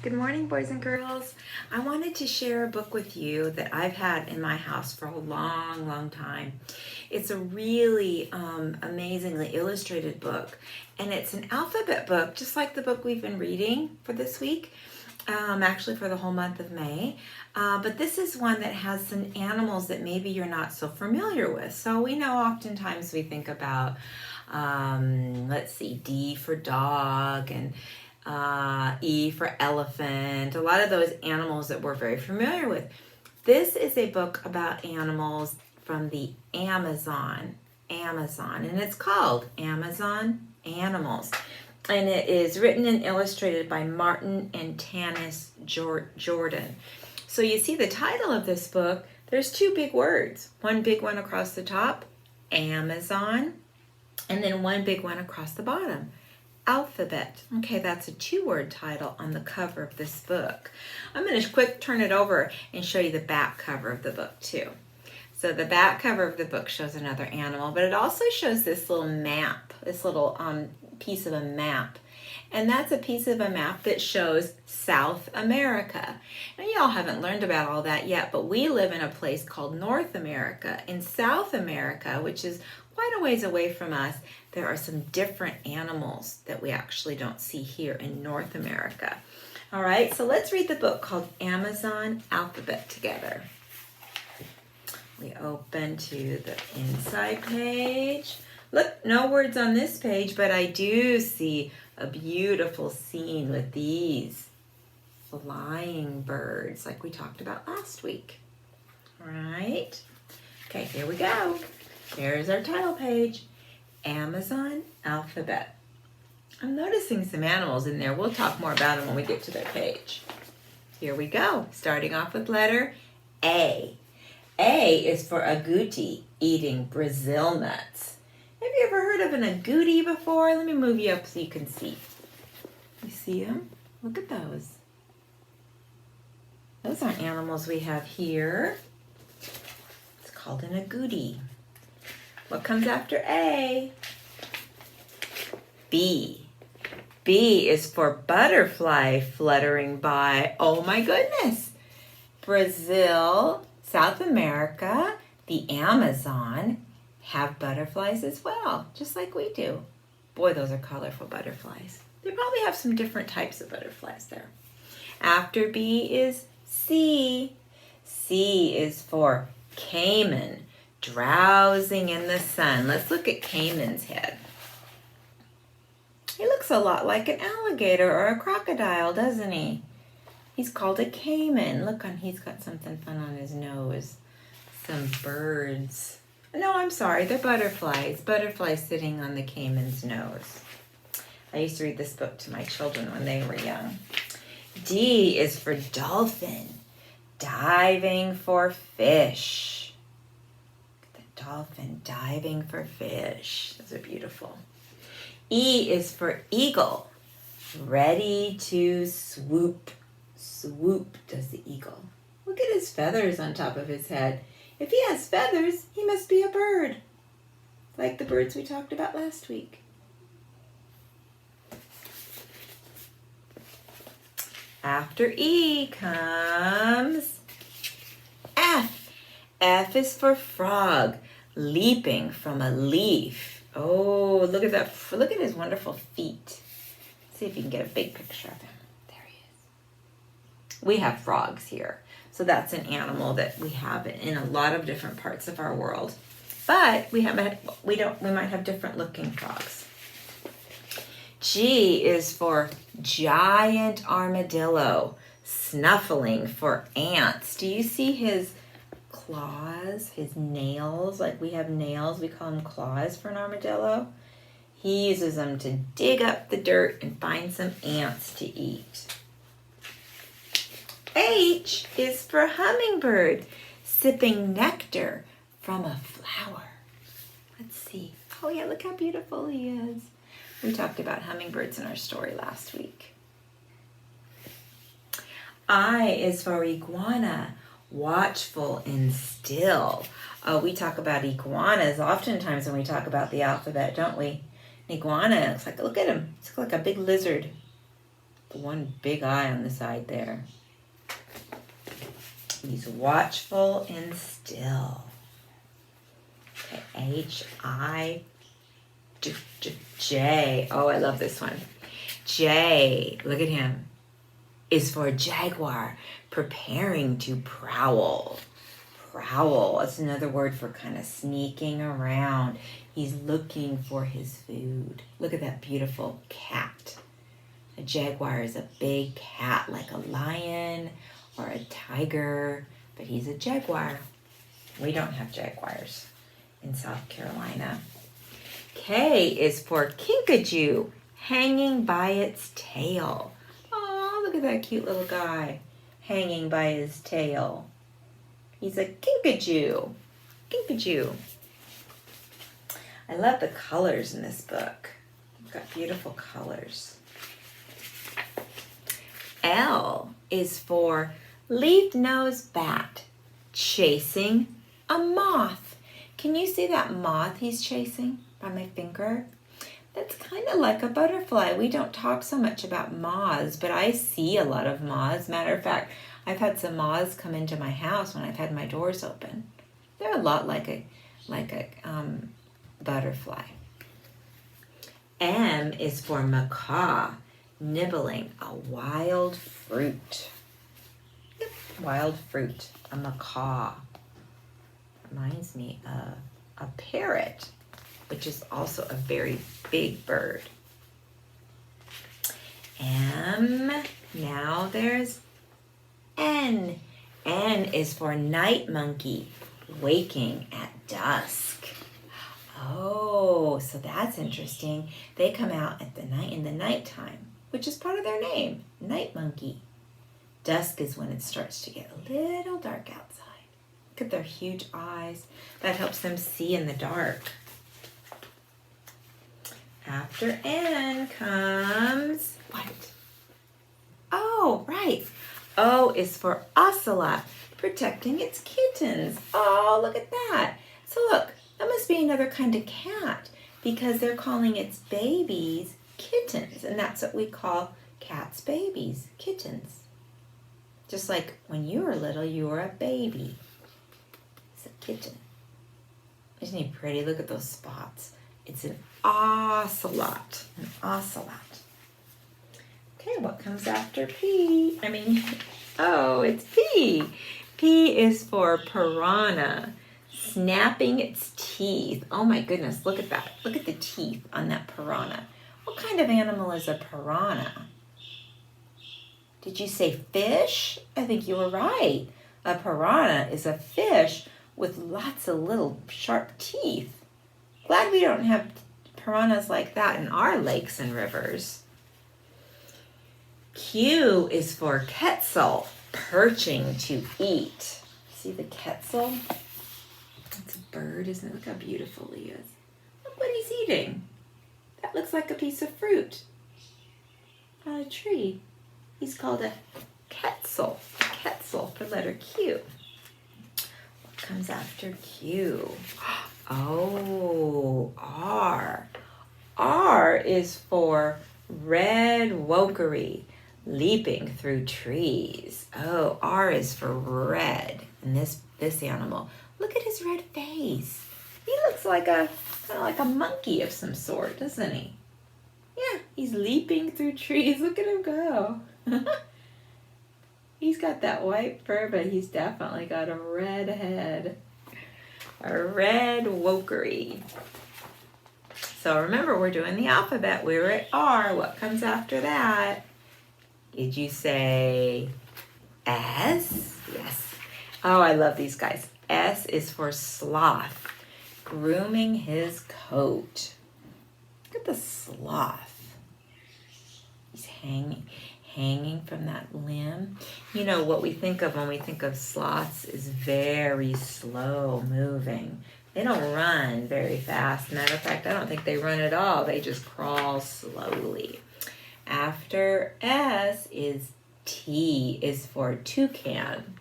Good morning, boys and girls. I wanted to share a book with you that I've had in my house for a long, long time. It's a really amazingly illustrated book, and it's an alphabet book, just like the book we've been reading for this week, actually for the whole month of May. But this is one that has some animals that maybe you're not so familiar with. So we know oftentimes we think about, let's see, D for dog and E for elephant, a lot of those animals that we're very familiar with. This is a book about animals from the Amazon, and it's called Amazon Animals. And it is written and illustrated by Martin and Tanis Jordan. So you see the title of this book, there's two big words. One big one across the top, Amazon, and then one big one across the bottom, alphabet. Okay, that's a two-word title on the cover of this book. I'm going to quick turn it over and show you the back cover of the book too. So the back cover of the book shows another animal, but it also shows this little map, this little piece of a map. And that's a piece of a map that shows South America. And y'all haven't learned about all that yet, but we live in a place called North America. In South America, which is quite a ways away from us, there are some different animals that we actually don't see here in North America. All right, so let's read the book called Amazon Alphabet together. We open to the inside page. Look, no words on this page, but I do see a beautiful scene with these flying birds like we talked about last week. All right, okay, here we go. Here's our title page, Amazon Alphabet. I'm noticing some animals in there. We'll talk more about them when we get to their page. Here we go, starting off with letter A. A is for agouti, eating Brazil nuts. Have you ever heard of an agouti before? Let me move you up so you can see. You see them? Look at those. Those aren't animals we have here. It's called an agouti. What comes after A? B. B is for butterfly fluttering by. Oh my goodness. Brazil, South America, the Amazon have butterflies as well, just like we do. Boy, those are colorful butterflies. They probably have some different types of butterflies there. After B is C. C is for caiman, drowsing in the sun. Let's look at caiman's head. He looks a lot like an alligator or a crocodile, doesn't he? He's called a caiman. Look, he's got something fun on his nose. Some birds. No, I'm sorry, they're butterflies. Butterflies sitting on the caiman's nose. I used to read this book to my children when they were young. D is for dolphin, diving for fish. The dolphin diving for fish. Those are beautiful. E is for eagle, ready to swoop. Swoop does the eagle. Look at his feathers on top of his head. If he has feathers, he must be a bird, like the birds we talked about last week. After E comes F. F is for frog, leaping from a leaf. Oh, look at that. Look at his wonderful feet. Let's see if you can get a big picture of him. There he is. We have frogs here. So that's an animal that we have in a lot of different parts of our world. But we might have different looking frogs. G is for giant armadillo, snuffling for ants. Do you see his claws, his nails? Like we have nails, we call them claws for an armadillo. He uses them to dig up the dirt and find some ants to eat. H is for hummingbird, sipping nectar from a flower. Let's see. Oh yeah, look how beautiful he is. We talked about hummingbirds in our story last week. I is for iguana, watchful and still. We talk about iguanas oftentimes when we talk about the alphabet, don't we? An iguana, it's like, look at him. It's like a big lizard. one big eye on the side there. He's watchful and still. Okay, H-I-J. Oh, I love this one. J, look at him, is for jaguar, preparing to prowl. Prowl, that's another word for kind of sneaking around. He's looking for his food. Look at that beautiful cat. A jaguar is a big cat, like a lion or a tiger, but he's a jaguar. We don't have jaguars in South Carolina. K is for kinkajou, hanging by its tail. Oh, look at that cute little guy hanging by his tail. He's a kinkajou. Kinkajou. I love the colors in this book. You've got beautiful colors. L is for leaf-nosed bat, chasing a moth. Can you see that moth he's chasing by my finger? That's kind of like a butterfly. We don't talk so much about moths, but I see a lot of moths. Matter of fact, I've had some moths come into my house when I've had my doors open. They're a lot like a butterfly. M is for macaw, nibbling a wild fruit. Yep, wild fruit, a macaw. Reminds me of a parrot, which is also a very big bird. M, now there's N. N is for night monkey, waking at dusk. Oh, so that's interesting. They come out at the night in the nighttime, which is part of their name, night monkey. Dusk is when it starts to get a little dark outside. Look at their huge eyes. That helps them see in the dark. After N comes what? Oh, right. O is for ocelot, protecting its kittens. Oh, look at that. So look, that must be another kind of cat because they're calling its babies kittens, and that's what we call cats' babies, kittens. Just like when you were little, you were a baby. It's a kitten. Isn't he pretty? Look at those spots. It's an ocelot, an ocelot. Okay, what comes after P? It's P. P is for piranha, snapping its teeth. Oh my goodness, look at that. Look at the teeth on that piranha. What kind of animal is a piranha? Did you say fish? I think you were right. A piranha is a fish with lots of little sharp teeth. Glad we don't have piranhas like that in our lakes and rivers. Q is for quetzal, perching to eat. See the quetzal? It's a bird, isn't it? Look how beautiful he is. Look what he's eating. That looks like a piece of fruit on a tree. He's called a quetzal. Quetzal for letter Q. What comes after Q? Oh, R. R is for red wokery, leaping through trees. Oh, R is for red. And this animal, look at his red face. He looks like kind of like a monkey of some sort, doesn't he? Yeah, he's leaping through trees. Look at him go. He's got that white fur, but he's definitely got a red head. A red wokery. So remember, we're doing the alphabet. We were at R. What comes after that? Did you say S? Yes. Oh, I love these guys. S is for sloth, grooming his coat. Look at the sloth. He's hanging from that limb. You know, what we think of when we think of sloths is very slow moving. They don't run very fast. Matter of fact, I don't think they run at all. They just crawl slowly. After S is T, is for toucan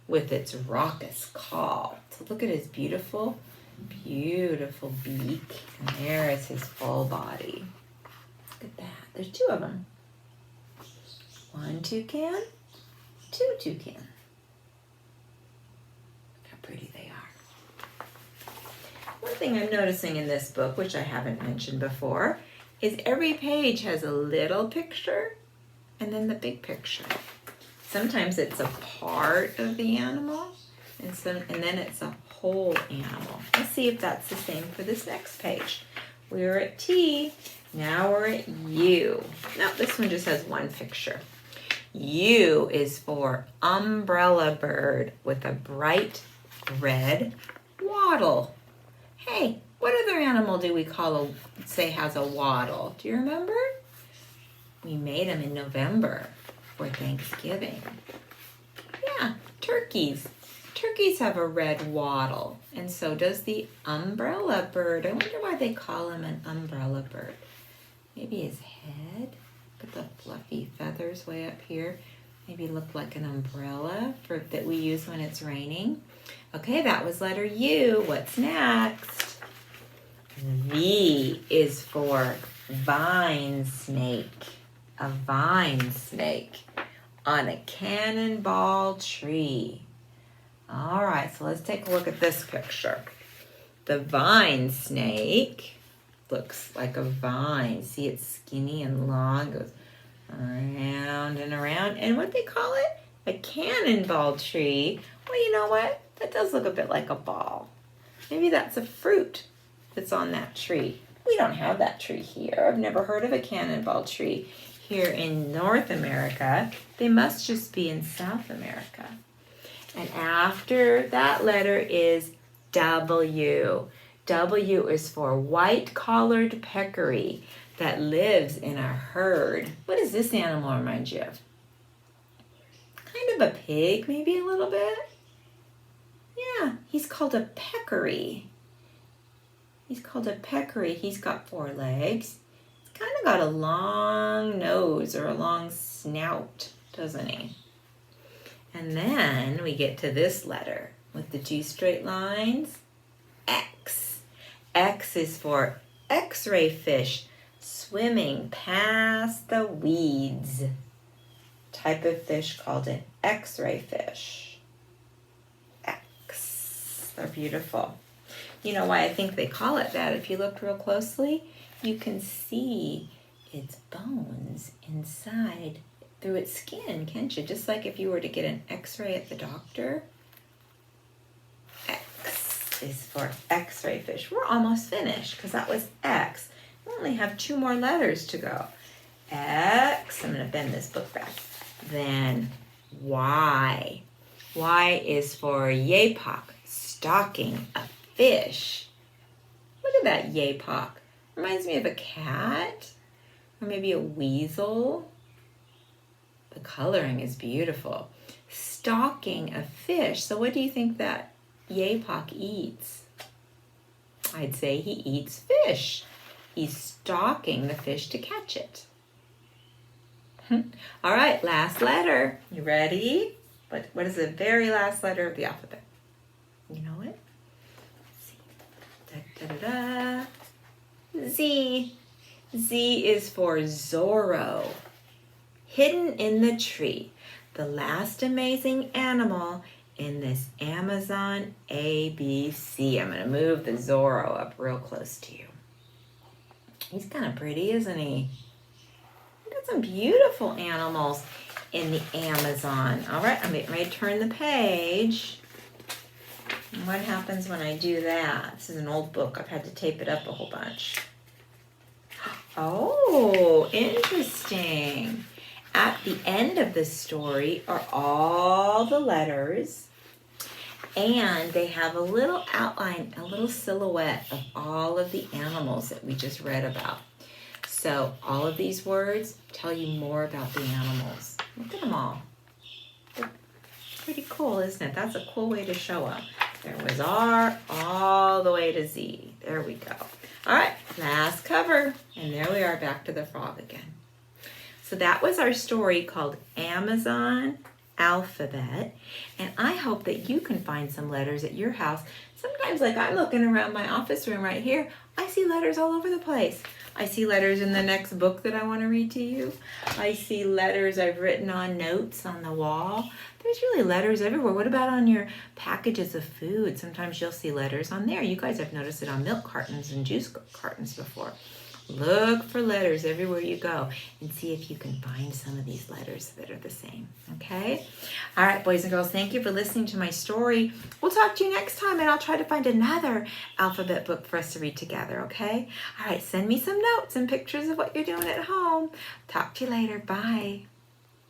with its raucous call. So look at his beautiful, beautiful beak. And there is his full body. Look at that. There's two of them. One toucan, two toucan. Look how pretty they are. One thing I'm noticing in this book, which I haven't mentioned before, is every page has a little picture and then the big picture. Sometimes it's a part of the animal, and then it's a whole animal. Let's see if that's the same for this next page. We were at T, now we're at U. No, this one just has one picture. U is for umbrella bird with a bright red wattle. Hey, what other animal do we say has a wattle? Do you remember? We made them in November for Thanksgiving. Yeah, turkeys. Turkeys have a red wattle, and so does the umbrella bird. I wonder why they call him an umbrella bird. Maybe his head, put the fluffy feathers way up here, maybe look like an umbrella that we use when it's raining. Okay, that was letter U. What's next? V is for vine snake. A vine snake on a cannonball tree. All right, so let's take a look at this picture. The vine snake looks like a vine. See, it's skinny and long, goes around and around. And what they call it? A cannonball tree. Well, you know what? That does look a bit like a ball. Maybe that's a fruit that's on that tree. We don't have that tree here. I've never heard of a cannonball tree here in North America. They must just be in South America. And after that letter is W. W is for white-collared peccary that lives in a herd. What does this animal remind you of? Kind of a pig, maybe a little bit? Yeah, he's called a peccary. He's called a peccary. He's got 4 legs. He's kind of got a long nose or a long snout, doesn't he? And then we get to this letter with the 2 straight lines. X. X is for X-ray fish swimming past the weeds. Type of fish called an X-ray fish. X. They're beautiful. You know why I think they call it that? If you look real closely, you can see its bones inside through its skin, can't you? Just like if you were to get an X-ray at the doctor. X is for X-ray fish. We're almost finished because that was X. We only have 2 more letters to go. X, I'm going to bend this book back. Then Y. Y is for Yapok, stalking a fish. Look at that Yapok. Reminds me of a cat or maybe a weasel. The coloring is beautiful. Stalking a fish. So what do you think that Yapok eats? I'd say he eats fish. He's stalking the fish to catch it. All right, last letter. You ready? What is the very last letter of the alphabet? You know it? Z. Z is for Zorro. Hidden in the tree. The last amazing animal in this Amazon ABC. I'm going to move the Zorro up real close to you. He's kind of pretty, isn't he? We've got some beautiful animals in the Amazon. All right, I'm getting ready to turn the page. And what happens when I do that? This is an old book. I've had to tape it up a whole bunch. Oh, interesting. At the end of the story are all the letters, and they have a little outline, a little silhouette of all of the animals that we just read about. So all of these words tell you more about the animals. Look at them all. They're pretty cool, isn't it? That's a cool way to show them. There was R all the way to Z. There we go. All right, last cover. And there we are, back to the frog again. So that was our story called Amazon Alphabet. And I hope that you can find some letters at your house. Sometimes, like I'm looking around my office room right here, I see letters all over the place. I see letters in the next book that I want to read to you. I see letters I've written on notes on the wall. There's really letters everywhere. What about on your packages of food? Sometimes you'll see letters on there. You guys have noticed it on milk cartons and juice cartons before. Look for letters everywhere you go and see if you can find some of these letters that are the same, okay? All right, boys and girls, thank you for listening to my story. We'll talk to you next time, and I'll try to find another alphabet book for us to read together, okay? All right, send me some notes and pictures of what you're doing at home. Talk to you later. Bye.